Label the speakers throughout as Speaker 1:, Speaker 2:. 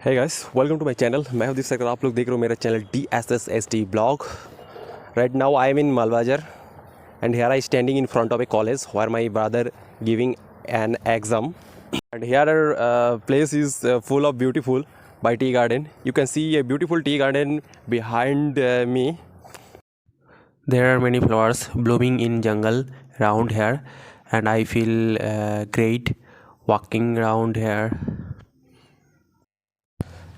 Speaker 1: Hey guys, welcome to my channel. मैं हूं दीप आप लोग देख रहे हो मेरा channel DSSSD blog. Right now I am in Malbazar and here I standing in front of a college where my brother giving an exam. And here place is full of beautiful by tea garden. You can see a beautiful tea garden behind me. There are many flowers blooming in jungle around here and I feel great walking around here.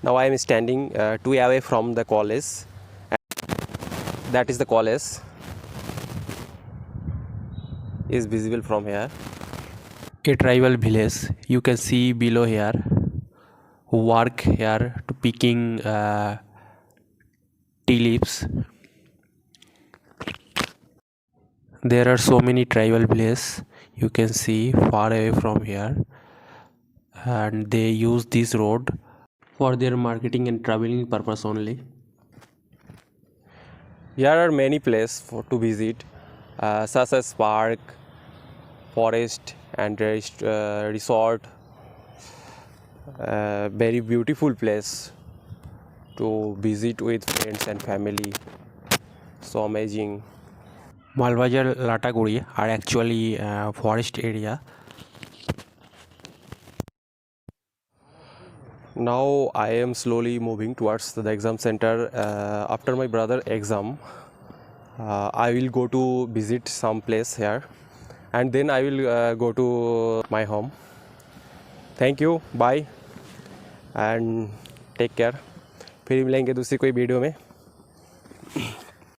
Speaker 1: Now I am standing 2 away from the college. That is the college is visible from here. A tribal village you can see below here who work here to picking tea leaves. There are so many tribal villages you can see far away from here, and they use this road for their marketing and traveling purpose only. Here are many places to visit, such as park, forest and resort. Very beautiful place to visit with friends and family. So amazing. Malbazar Lataguri are actually forest area. Now I am slowly moving towards the exam center. After my brother exam, I will go to visit some place here and then I will go to my home. Thank you, bye and take care. फिर मिलेंगे दूसरी कोई video में.